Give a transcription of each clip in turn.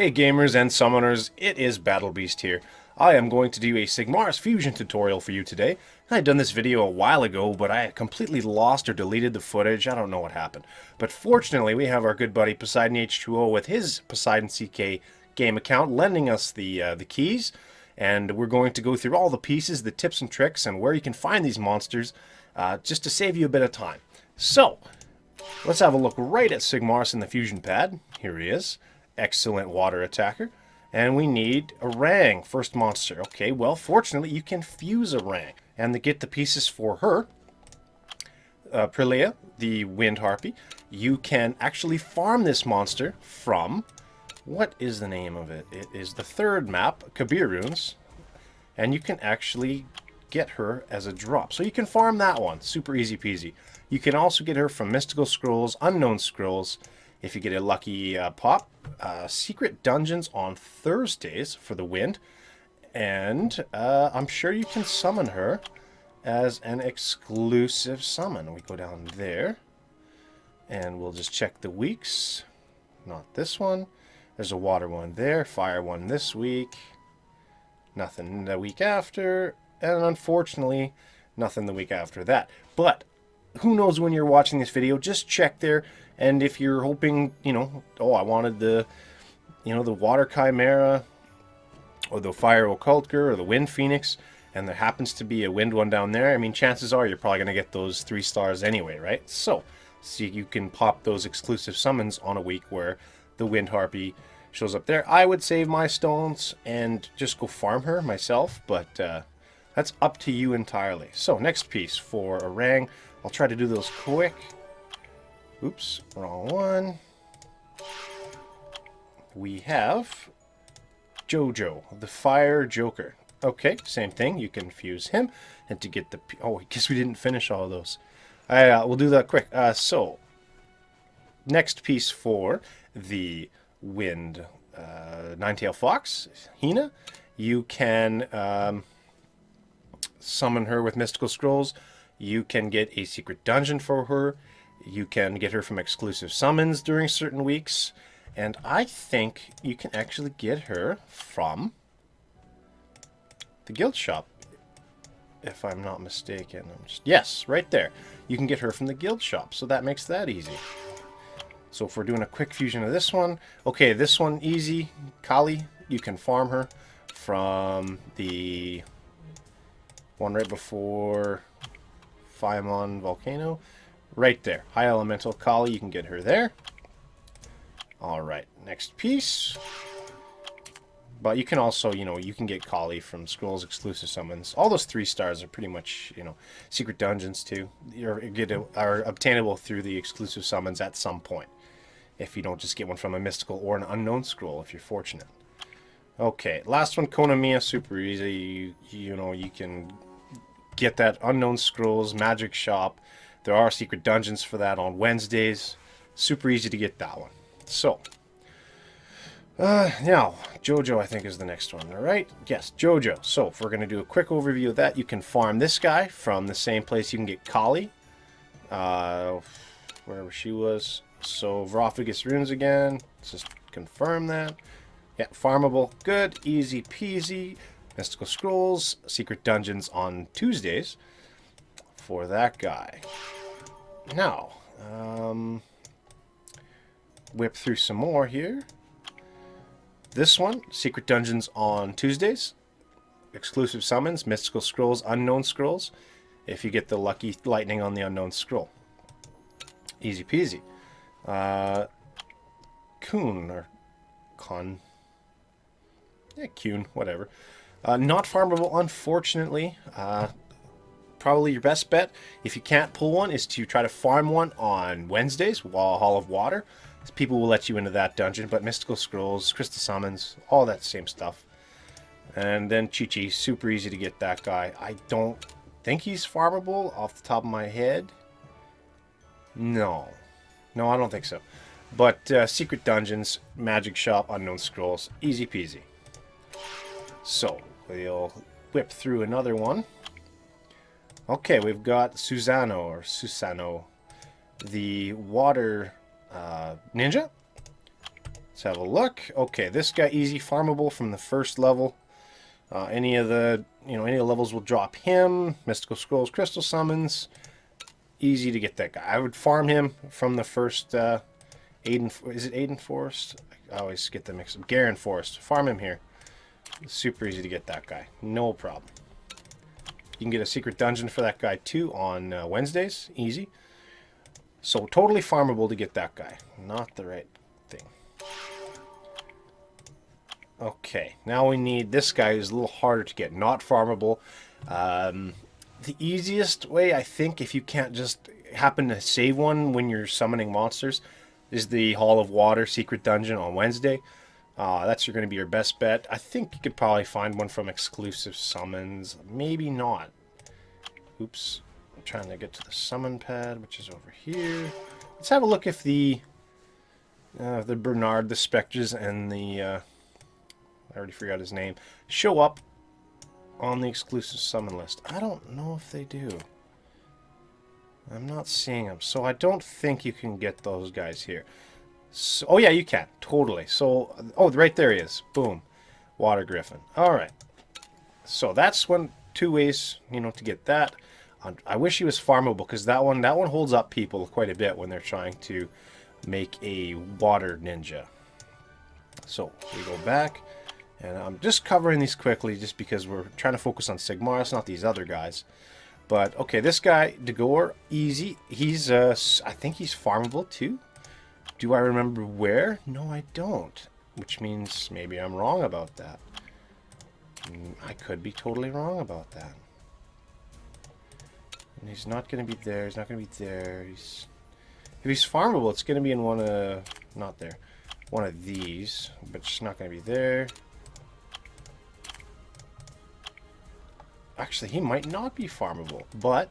Hey gamers and summoners, it is BattleBeast here. I am going to do a Sigmarus fusion tutorial for you today. I had done this video a while ago, but I completely lost or deleted the footage. I don't know what happened. But fortunately, we have our good buddy Poseidon H2O with his Poseidon CK game account lending us the keys. And we're going to go through all the pieces, the tips and tricks, and where you can find these monsters, just to save you a bit of time. So, let's have a look right at Sigmarus in the fusion pad. Here he is. Excellent water attacker. And we need a Rang, first monster. Okay, well, fortunately, you can fuse a Rang. And to get the pieces for her, Prilea, the Wind Harpy, you can actually farm this monster from, what is the name of it? It is the third map, Kabir Runes. And you can actually get her as a drop. So you can farm that one, super easy peasy. You can also get her from Mystical Scrolls, Unknown Scrolls, if you get a lucky pop. Secret dungeons on Thursdays for the Wind. And I'm sure you can summon her as an exclusive summon. We go down there. And we'll just check the weeks. Not this one. There's a water one there. Fire one this week. Nothing the week after. And unfortunately, nothing the week after that. But who knows when you're watching this video, just check there. And if you're hoping, you know, oh, I wanted the, you know, the Water Chimera, or the Fire Occultker, or the Wind Phoenix, and there happens to be a Wind one down there, I mean, chances are you're probably going to get those 3 stars anyway, right? So you can pop those exclusive summons on a week where the Wind Harpy shows up there. I would save my stones and just go farm her myself, but that's up to you entirely. So next piece for a Rang. I'll try to do those quick. Oops, wrong one. We have Jojo, the Fire Joker. Okay, same thing. You can fuse him. And to get the... Oh, I guess we didn't finish all of those. We'll do that quick. So, next piece for the Wind Ninetail Fox, Hina. You can summon her with Mystical Scrolls. You can get a secret dungeon for her. You can get her from exclusive summons during certain weeks. And I think you can actually get her from the guild shop, if I'm not mistaken. Yes, right there. You can get her from the guild shop, so that makes that easy. So if we're doing a quick fusion of this one, okay, this one easy. Kali, you can farm her from the one right before Phaemon Volcano. Right there. High Elemental Kali, you can get her there. Alright, next piece. But you can also, you know, you can get Kali from Scrolls exclusive summons. All those 3 stars are pretty much, you know, secret dungeons too. Are obtainable through the exclusive summons at some point. If you don't just get one from a mystical or an unknown scroll, if you're fortunate. Okay, last one, Konamiya, super easy. You know, you can get that Unknown Scrolls Magic Shop. There are secret dungeons for that on Wednesdays. Super easy to get that one. So, now, Jojo I think is the next one, alright? Yes, Jojo. So, if we're going to do a quick overview of that, you can farm this guy from the same place you can get Kali. Wherever she was. So, Verophagus Runes again. Let's just confirm that. Yeah, farmable. Good. Easy peasy. Mystical Scrolls. Secret dungeons on Tuesdays for that guy. Now, whip through some more here. This one, Secret Dungeons on Tuesdays. Exclusive summons, Mystical Scrolls, Unknown Scrolls. If you get the lucky lightning on the Unknown Scroll. Easy peasy. Kun, or Con. Yeah, Kun, whatever. Not farmable, unfortunately. Probably your best bet, if you can't pull one, is to try to farm one on Wednesdays, Hall of Water. People will let you into that dungeon, but Mystical Scrolls, Crystal Summons, all that same stuff. And then Chi-Chi, super easy to get that guy. I don't think he's farmable off the top of my head. No, I don't think so. But secret dungeons, magic shop, unknown scrolls, easy peasy. So, we'll whip through another one. Okay, we've got Susano, the water ninja. Let's have a look. Okay, this guy easy farmable from the first level. Any of the levels will drop him. Mystical Scrolls, Crystal Summons. Easy to get that guy. I would farm him from the first Aiden. Is it Aiden Forest? I always get them mixed up. Garen Forest. Farm him here. It's super easy to get that guy. No problem. You can get a secret dungeon for that guy too on Wednesdays. Easy. So totally farmable to get that guy. Not the right thing. Okay, now we need this guy who's a little harder to get. Not farmable. The easiest way, I think, if you can't just happen to save one when you're summoning monsters, is the Hall of Water Secret Dungeon on Wednesday. That's going to be your best bet. I think you could probably find one from exclusive summons. Maybe not. Oops. I'm trying to get to the summon pad, which is over here. Let's have a look if the Bernard, the Spectres, and the... I already forgot his name. Show up on the exclusive summon list. I don't know if they do. I'm not seeing them. So I don't think you can get those guys here. So, oh yeah, you can. Totally. So, oh, right there he is. Boom. Water Griffin. Alright. So that's two ways, to get that. I wish he was farmable because that one holds up people quite a bit when they're trying to make a water ninja. So we go back, and I'm just covering these quickly just because we're trying to focus on Sigmarus, not these other guys. But okay, this guy, Dagor, easy. He's I think he's farmable too. Do I remember where? No, I don't. Which means maybe I'm wrong about that. I could be totally wrong about that. And he's not going to be there. He's not going to be there. If he's farmable, it's going to be in one of these, but it's not going to be there. Actually, he might not be farmable, but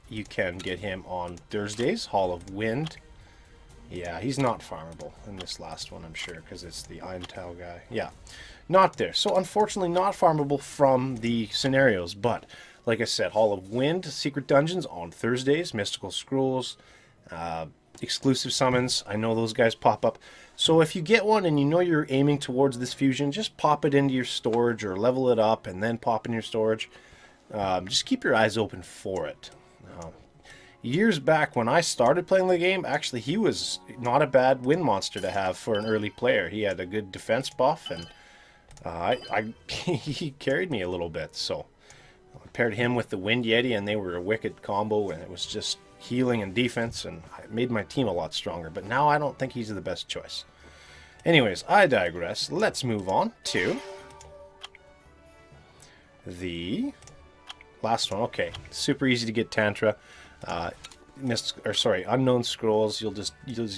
you can get him on Thursdays. Hall of Wind. Yeah, he's not farmable in this last one, I'm sure, because it's the Untitled guy. Yeah, not there. So unfortunately, not farmable from the scenarios, but like I said, Hall of Wind, Secret Dungeons on Thursdays, Mystical Scrolls, exclusive summons. I know those guys pop up. So if you get one and you know you're aiming towards this fusion, just pop it into your storage or level it up and then pop in your storage. Just keep your eyes open for it. Years back when I started playing the game, actually he was not a bad wind monster to have for an early player. He had a good defense buff, and he carried me a little bit. So I paired him with the Wind Yeti, and they were a wicked combo, and it was just healing and defense, and it made my team a lot stronger. But now I don't think he's the best choice. Anyways, I digress. Let's move on to the last one. Okay, super easy to get Tantra. Unknown Scrolls. You'll just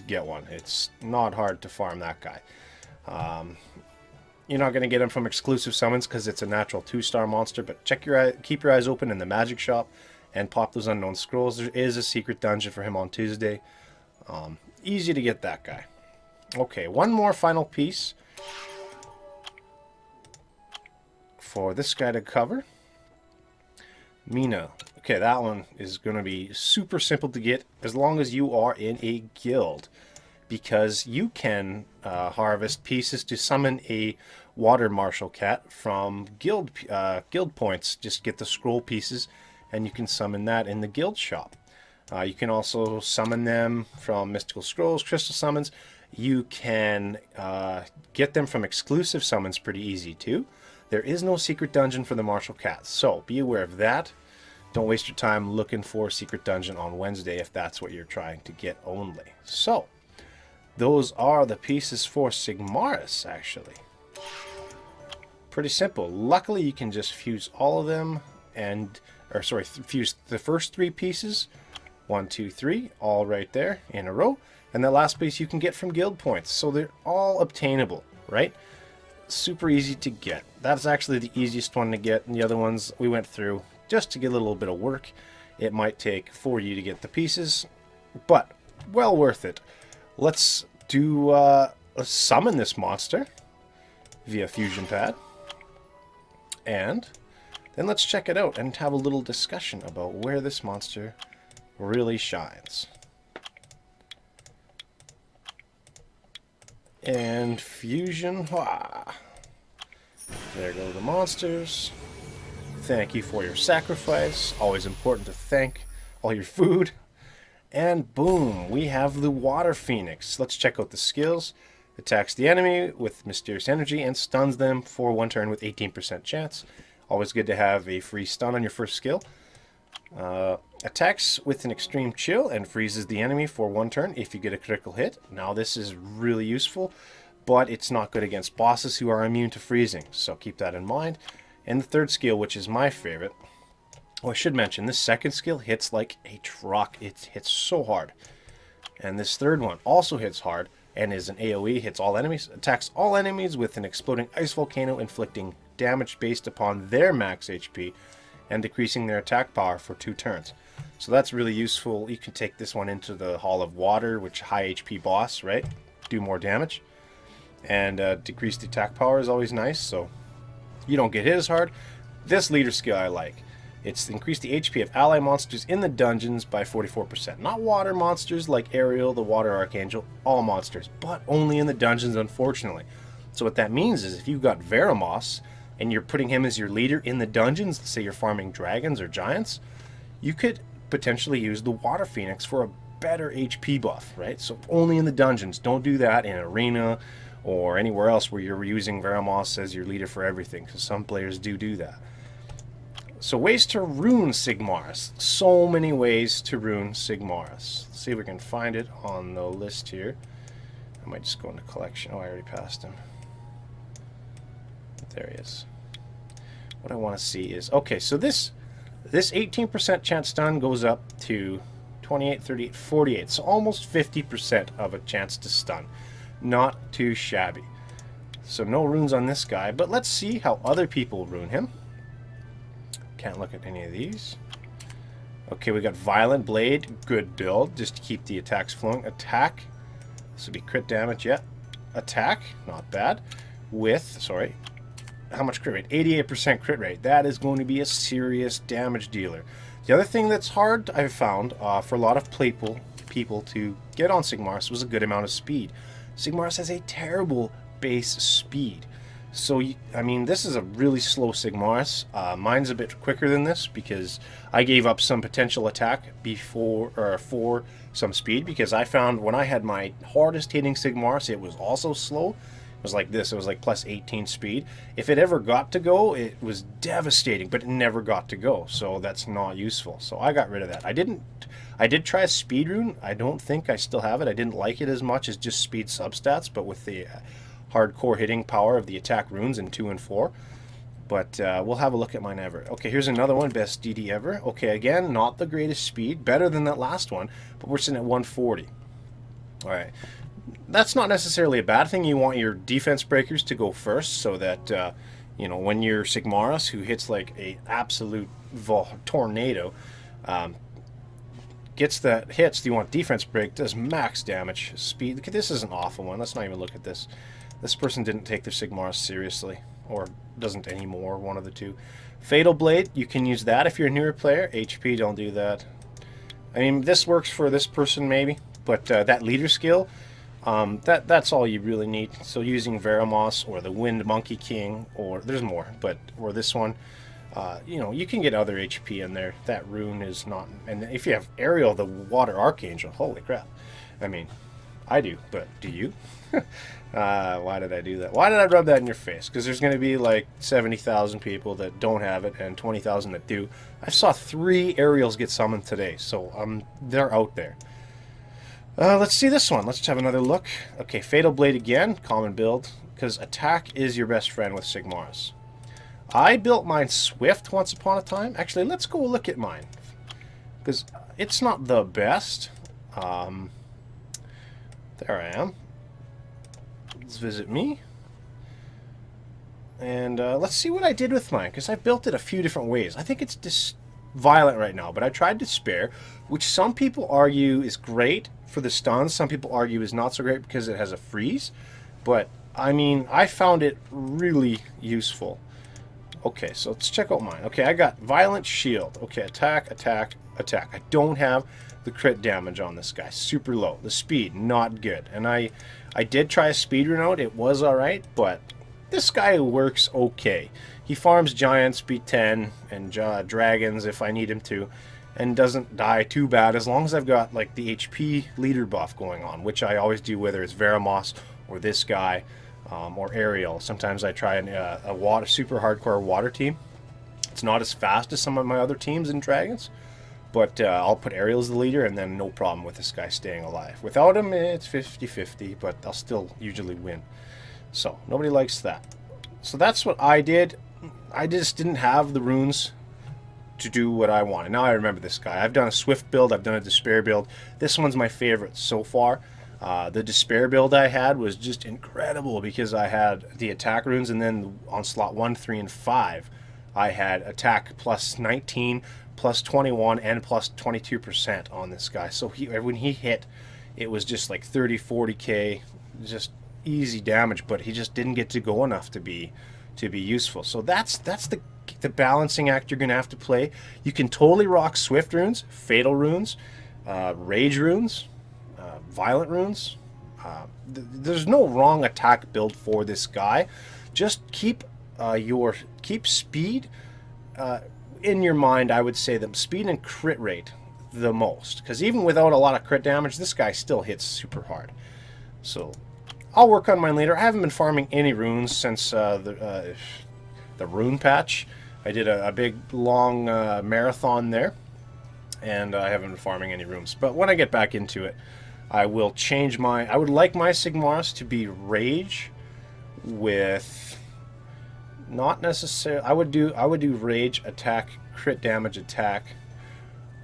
get one. It's not hard to farm that guy. You're not going to get him from exclusive summons because it's a natural 2-star monster, but keep your eyes open in the magic shop and pop those Unknown Scrolls. There is a secret dungeon for him on Tuesday. Easy to get that guy. Okay, one more final piece for this guy to cover. Mina. Okay, that one is going to be super simple to get as long as you are in a guild, because you can harvest pieces to summon a water martial cat from guild points. Just get the scroll pieces and you can summon that in the guild shop. You can also summon them from mystical scrolls, crystal summons. You can get them from exclusive summons pretty easy too. There is no secret dungeon for the martial cats, so be aware of that. Don't waste your time looking for a secret dungeon on Wednesday if that's what you're trying to get only. So, those are the pieces for Sigmarus, actually. Pretty simple. Luckily, you can just fuse all of them fuse the first 3 pieces. 1, 2, 3, all right there in a row. And the last piece you can get from guild points. So they're all obtainable, right? Super easy to get. That's actually the easiest one to get, and the other ones we went through just to get a little bit of work. It might take for you to get the pieces, but well worth it. Let's summon this monster via fusion pad, and then let's check it out and have a little discussion about where this monster really shines. And fusion. Wah. There go the monsters. Thank you for your sacrifice. Always important to thank all your food. And boom, we have the Water Phoenix. Let's check out the skills. Attacks the enemy with mysterious energy and stuns them for 1 turn with 18% chance. Always good to have a free stun on your first skill. Attacks with an extreme chill and freezes the enemy for 1 turn if you get a critical hit. Now this is really useful, but it's not good against bosses who are immune to freezing, so keep that in mind. And the third skill, which is my favorite, I should mention, this second skill hits like a truck. It hits so hard. And this third one also hits hard and is an AoE, hits all enemies, attacks all enemies with an exploding ice volcano, inflicting damage based upon their max HP and decreasing their attack power for 2 turns. So that's really useful. You can take this one into the Hall of Water, which high HP boss, right? Do more damage. And decrease the attack power is always nice, so you don't get hit as hard. This leader skill I like. It's increased the HP of ally monsters in the dungeons by 44%. Not water monsters like Ariel, the Water Archangel, all monsters, but only in the dungeons, unfortunately. So what that means is if you've got Veramos and you're putting him as your leader in the dungeons, say you're farming dragons or giants, you could potentially use the Water Phoenix for a better HP buff, right? So only in the dungeons. Don't do that in arena or anywhere else where you're using Veramos as your leader for everything, because some players do that. So ways to rune Sigmarus. So many ways to rune Sigmarus. Let's see if we can find it on the list here. I might just go into collection. Oh, I already passed him. There he is. What I want to see is, okay, so this 18% chance stun goes up to 28, 38, 48. So almost 50% of a chance to stun. Not too shabby. So no runes on this guy, but let's see how other people rune him. Can't look at any of these. Okay, we got Violent Blade, good build, just to keep the attacks flowing. Attack, this would be crit damage, yeah. Attack, not bad. With, sorry, how much crit rate? 88% crit rate. That is going to be a serious damage dealer. The other thing that's hard, I've found, for a lot of people to get on Sigmarus was a good amount of speed. Sigmarus has a terrible base speed. So, I mean, this is a really slow Sigmarus. Mine's a bit quicker than this because I gave up some potential attack for some speed, because I found when I had my hardest hitting Sigmarus, it was also slow. It was like this. It was like plus 18 speed. If it ever got to go, it was devastating, but it never got to go. So that's not useful. So I got rid of that. I did try a speed rune. I don't think I still have it. I didn't like it as much as just speed substats, but with the hardcore hitting power of the attack runes in 2 and 4. But we'll have a look at mine ever. Okay, here's another one, best DD ever. Okay, again, not the greatest speed, better than that last one, but we're sitting at 140. All right, that's not necessarily a bad thing. You want your defense breakers to go first, so that you know, when you're Sigmarus, who hits like a absolute tornado, gets that hits, you want defense break, does max damage, speed. This is an awful one. Let's not even look at this. This person didn't take their Sigmarus seriously, or doesn't anymore, one of the two. Fatal Blade, you can use that if you're a newer player. HP, don't do that. I mean, this works for this person maybe, but that leader skill, that's all you really need. So using Veramos or the Wind Monkey King, or there's more, but or this one, you know, you can get other HP in there. That rune is not, and if you have Ariel, the Water Archangel, holy crap. I mean, I do, but do you? Why did I do that? Why did I rub that in your face? Because there's going to be like 70,000 people that don't have it and 20,000 that do. I saw 3 Ariels get summoned today, so they're out there. Let's see this one. Let's have another look. Okay, Fatal Blade again, common build, because attack is your best friend with Sigmarus. I built mine Swift once upon a time. Actually, let's go look at mine, because it's not the best. There I am. Let's visit me. And let's see what I did with mine, because I built it a few different ways. I think it's just violent right now, but I tried Despair, which some people argue is great for the stuns. Some people argue is not so great because it has a freeze. But, I mean, I found it really useful. Okay, so let's check out mine. Okay, I got Violent Shield. Okay, attack, attack, attack. I don't have the crit damage on this guy. Super low. The speed, not good. And I I did try a speedrun out. It was alright, but this guy works okay. He farms giants, beat 10, and dragons if I need him to, and doesn't die too bad as long as I've got like the HP leader buff going on, which I always do, whether it's Veramos or this guy or Ariel. Sometimes I try a super hardcore water team. It's not as fast as some of my other teams in dragons, but I'll put Ariel as the leader, and then no problem with this guy staying alive. Without him, it's 50-50, but I'll still usually win. So nobody likes that. So that's what I did. I just didn't have the runes to do what I wanted. Now I remember this guy. I've done a Swift build. I've done a Despair build. This one's my favorite so far. The Despair build I had was just incredible because I had the attack runes, and then on slot 1, 3, and 5, I had attack plus 19, plus 21, and plus 22% on this guy. So when he hit, it was just like 30, 40k, just easy damage, but he just didn't get to go enough to be useful. So that's the balancing act you're going to have to play. You can totally rock Swift runes, Fatal runes, Rage runes, Violent runes. There's no wrong attack build for this guy. Just keep speed in your mind. I would say that speed and crit rate the most, because even without a lot of crit damage, this guy still hits super hard. So I'll work on mine later. I haven't been farming any runes since the rune patch. I did a big long marathon there, and I haven't been farming any runes. But when I get back into it, I will change my... I would like my Sigmarus to be Rage with... Not necessarily... I would do Rage, attack, crit damage, attack,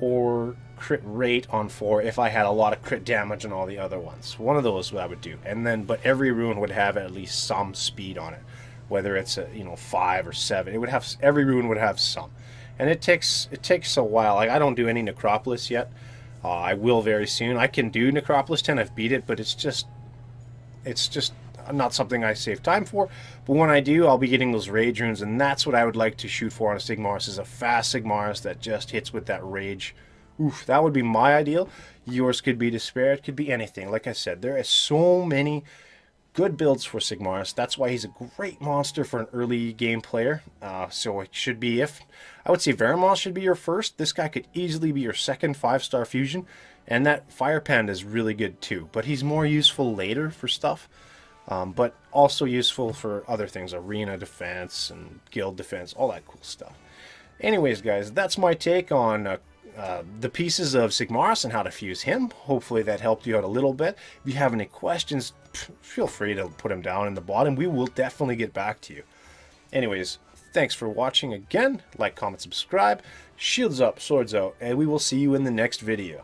or crit rate on 4 if I had a lot of crit damage on all the other ones. One of those I would do. And then, but every rune would have at least some speed on it. Whether it's a, 5 or 7. It would have... Every rune would have some. And it takes a while. Like, I don't do any Necropolis yet. I will very soon. I can do Necropolis 10. I've beat it, but it's just not something I save time for. But when I do, I'll be getting those Rage runes, and that's what I would like to shoot for on a Sigmarus, is a fast Sigmarus that just hits with that Rage. Oof, that would be my ideal. Yours could be Despair. It could be anything. Like I said, there are so many good builds for Sigmarus. That's why he's a great monster for an early game player. So it should be, I would say Veramos should be your first. This guy could easily be your second 5-star fusion. And that Fire Panda is really good too. But he's more useful later for stuff. But also useful for other things. Arena defense and guild defense. All that cool stuff. Anyways, guys, that's my take on the pieces of Sigmarus and how to fuse him. Hopefully that helped you out a little bit. If you have any questions, feel free to put them down in the bottom. We will definitely get back to you. Anyways, thanks for watching again. Like, comment, subscribe. Shields up, swords out, and we will see you in the next video.